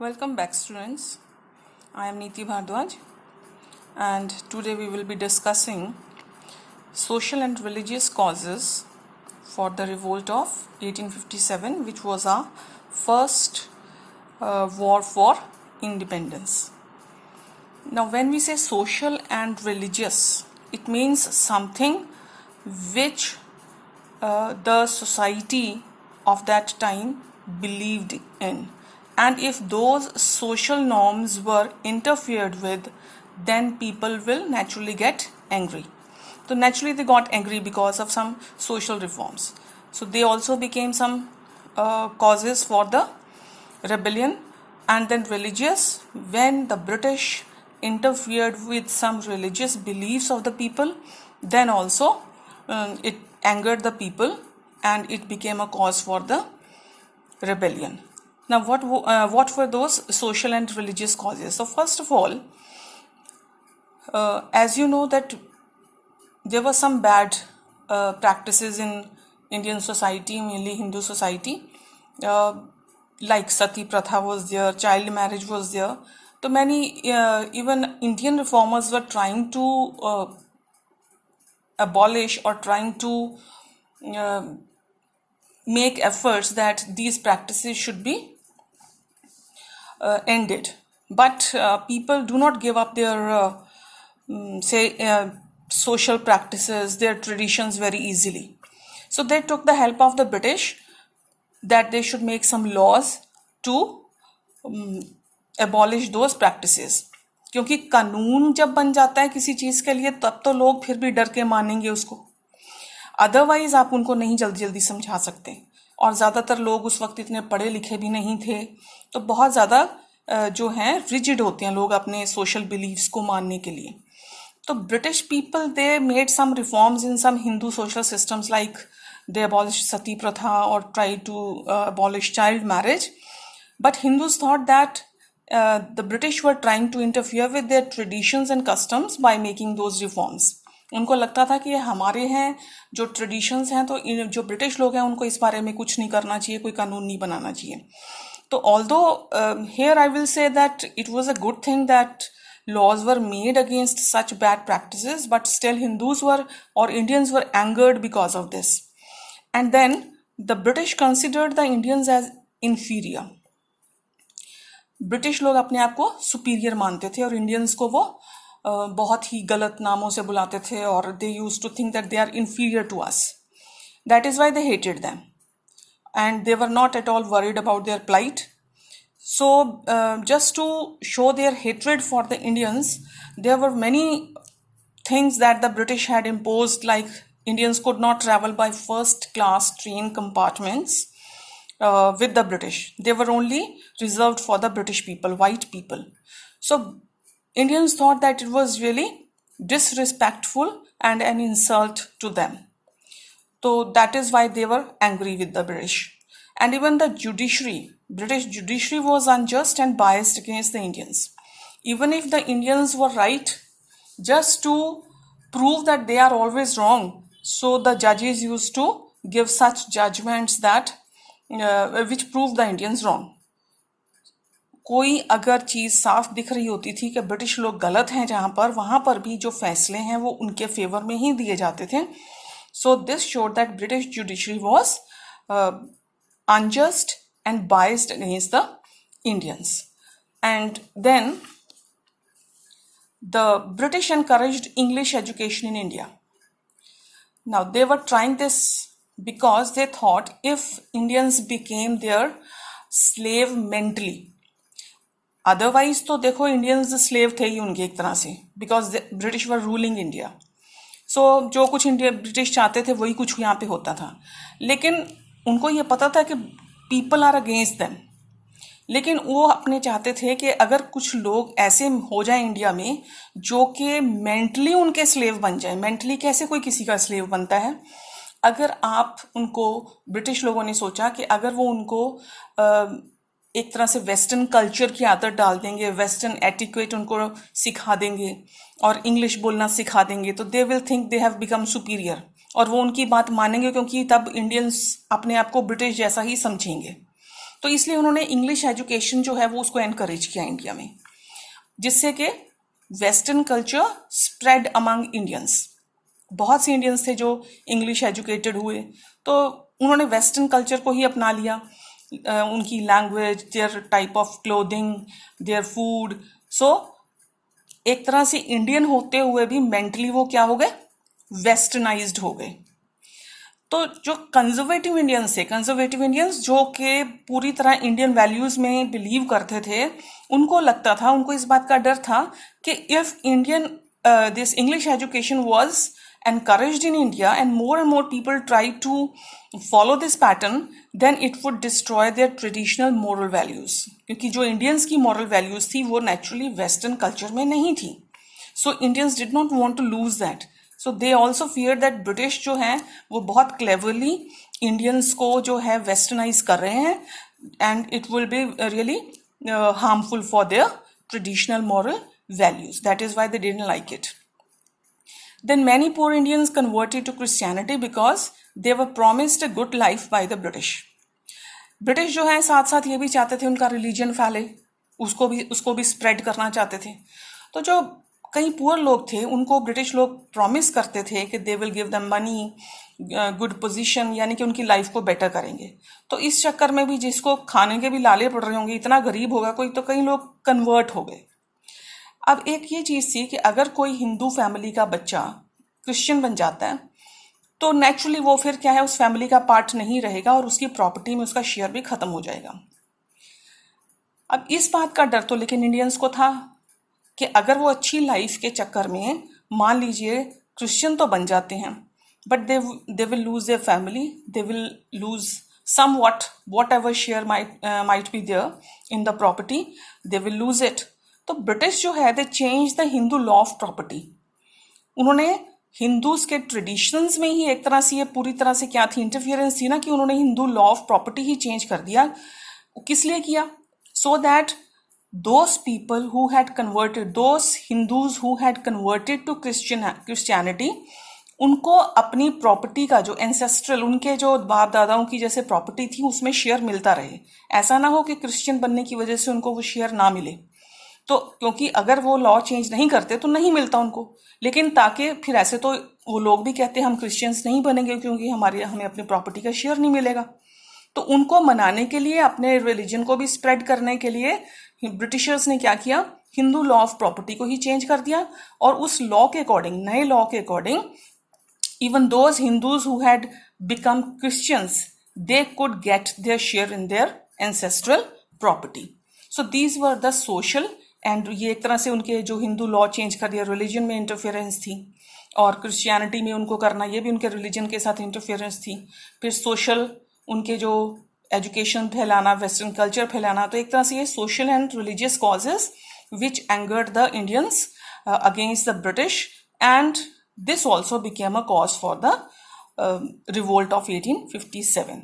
Welcome back, students. I am Neeti Bhardwaj, and today we will be discussing social and religious causes for the revolt of 1857, which was our first war for independence. Now, when we say social and religious, it means something which the society of that time believed in, and if those social norms were interfered with, then people will naturally get angry. So naturally they got angry because of some social reforms. So they also became some causes for the rebellion. And then religious, when the British interfered with some religious beliefs of the people, then also it angered the people and it became a cause for the rebellion. Now, what were those social and religious causes? So first of all, as you know that there were some bad practices in Indian society, mainly Hindu society, like Sati Pratha was there, child marriage was there. So many even Indian reformers were trying to abolish or trying to make efforts that these practices should be ended. But people do not give up their social practices, their traditions very easily. So they took the help of the British that they should make some laws to abolish those practices. क्योंकि कानून जब बन जाता है किसी चीज के लिए तब तो लोग फिर भी डर के मानेंगे उसको, अदरवाइज आप उनको नहीं जल्दी जल्दी समझा सकते. और ज़्यादातर लोग उस वक्त इतने पढ़े लिखे भी नहीं थे, तो बहुत ज़्यादा जो हैं रिजिड होते हैं लोग अपने सोशल बिलीव्स को मानने के लिए. तो British people they made some reforms in some Hindu social systems, like they abolish sati pratha और try to abolish child marriage. But Hindus thought that the British were trying to interfere with their traditions and customs by making those reforms. उनको लगता था कि ये हमारे हैं जो traditions हैं, तो जो ब्रिटिश लोग हैं उनको इस बारे में कुछ नहीं करना चाहिए, कोई कानून नहीं बनाना चाहिए. तो although here I will say that it was a good thing that laws were made against such bad practices, but still Hindus were or Indians were angered because of this. And then the British considered the Indians as inferior. British लोग अपने आप को superior मानते थे और Indians को वो बहुत ही गलत नामों से बुलाते थे, और they use to think that they are inferior to us. That is why they hated them and they were not at all worried about their plight. So just to show their hatred for the Indians, there were many things that the British had imposed, like Indians could not travel by first class train compartments with the British. They were only reserved for the British people, white people. So Indians thought that it was really disrespectful and an insult to them. So that is why they were angry with the British. And even the judiciary, British judiciary was unjust and biased against the Indians. Even if the Indians were right, just to prove that they are always wrong, so the judges used to give such judgments that which proved the Indians wrong. कोई अगर चीज साफ दिख रही होती थी कि British लोग गलत हैं जहां पर, वहां पर भी जो फैसले हैं वो उनके फेवर में ही दिए जाते थे. So this showed that British judiciary was unjust and biased against the Indians. And then the British encouraged English education in India. Now they were trying this because they thought if Indians became their slave mentally, otherwise तो देखो Indians slave थे ही उनके एक तरह से, because the British were ruling India. So जो कुछ British चाहते थे वही कुछ यहाँ पे होता था. लेकिन उनको ये पता था कि people are against them. लेकिन वो अपने चाहते थे कि अगर कुछ लोग ऐसे हो जाए इंडिया में जो कि मेंटली उनके स्लेव बन जाए. मेंटली कैसे कोई किसी का स्लेव बनता है? अगर आप उनको, ब्रिटिश लोगों ने सोचा कि अगर वो उनको एक तरह से वेस्टर्न कल्चर की आदत डाल देंगे, वेस्टर्न एटिक्वेट उनको सिखा देंगे और इंग्लिश बोलना सिखा देंगे, तो they will think they have become superior, और वो उनकी बात मानेंगे क्योंकि तब इंडियंस अपने आप को ब्रिटिश जैसा ही समझेंगे. तो इसलिए उन्होंने इंग्लिश एजुकेशन जो है वो उसको एनकरेज किया इंडिया में, जिससे कि western culture spread among Indians. बहुत से इंडियंस थे जो इंग्लिश एजुकेटेड हुए, तो उन्होंने वेस्टर्न कल्चर को ही अपना लिया, उनकी language, their type of clothing, their food. So एक तरह से इंडियन होते हुए भी मेंटली वो क्या हो गए, वेस्टर्नाइज्ड हो गए। तो जो कंजर्वेटिव इंडियंस थे, कंजर्वेटिव इंडियंस जो कि पूरी तरह इंडियन वैल्यूज में बिलीव करते थे, उनको लगता था, उनको इस बात का डर था कि if Indian this English education was encouraged in India and more people tried to follow this pattern, then it would destroy their traditional moral values, क्योंकि जो इंडियंस की moral values थी वो naturally western culture में नहीं थी। So Indians did not want to lose that. So they also feared that British जो हैं वो बहुत cleverly Indians को जो है westernize कर रहे हैं, and it will be really harmful for their traditional moral values. That is why they didn't like it. Then many poor Indians converted to Christianity because they were promised a good life by the British. British जो है साथ साथ ये भी चाहते थे उनका religion फैले, उसको भी स्प्रेड करना चाहते थे। तो जो कई पुअर लोग थे उनको ब्रिटिश लोग प्रॉमिस करते थे कि they will give them money, good position, यानी कि उनकी लाइफ को बेटर करेंगे। तो इस चक्कर में भी जिसको खाने के भी लाले पड़ रहे होंगे, इतना गरीब होगा कोई, तो कई लोग कन्वर्ट हो गए। अब एक ये चीज थी कि अगर कोई हिंदू फैमिली का बच्चा क्रिश्चियन बन जाता है तो नेचुरली वो फिर क्या है, उस फैमिली का पार्ट नहीं रहेगा और उसकी प्रॉपर्टी में उसका शेयर भी खत्म हो जाएगा। अब इस बात का डर तो लेकिन इंडियंस को था कि अगर वो अच्छी लाइफ के चक्कर में मान लीजिए क्रिश्चियन तो बन जाते हैं, but they will lose their family, they will lose whatever share might be there in the property, they will lose it. तो ब्रिटिश जो है they change the Hindu law of property. उन्होंने हिंदूज के ट्रेडिशंस में ही एक तरह से ये पूरी तरह से क्या थी, इंटरफियरेंस थी ना, कि उन्होंने हिंदू लॉ ऑफ प्रॉपर्टी ही चेंज कर दिया। किस लिए किया? So that those people who had converted, those Hindus who had converted to Christianity, उनको अपनी प्रॉपर्टी का जो एंसेस्ट्रल, उनके जो बाप दादाओं की जैसे प्रॉपर्टी थी उसमें शेयर मिलता रहे। ऐसा ना हो कि क्रिश्चियन बनने की वजह से उनको वो शेयर ना मिले। तो क्योंकि अगर वो लॉ चेंज नहीं करते तो नहीं मिलता उनको, लेकिन ताकि फिर ऐसे तो वो लोग भी कहते हैं हम क्रिश्चियंस नहीं बनेंगे क्योंकि हमें अपनी प्रॉपर्टी का शेयर नहीं मिलेगा। तो उनको मनाने के लिए, अपने रिलीजन को भी स्प्रेड करने के लिए ब्रिटिशर्स ने क्या किया, हिंदू लॉ ऑफ प्रॉपर्टी को ही चेंज कर दिया। और उस लॉ के अकॉर्डिंग, नए लॉ के according, even those Hindus who had become Christians, they could get their share in their ancestral property. So these were the social, and ये एक तरह से उनके जो हिंदू लॉ चेंज कर दिया, रिलीजन में इंटरफेरेंस थी, और क्रिश्चियनिटी में उनको करना ये भी उनके रिलीजन के साथ इंटरफेरेंस थी। फिर सोशल, उनके जो एजुकेशन फैलाना, वेस्टर्न कल्चर फैलाना, तो एक तरह से ये social and religious causes which angered the Indians against the British, and this also became a cause for the revolt of 1857.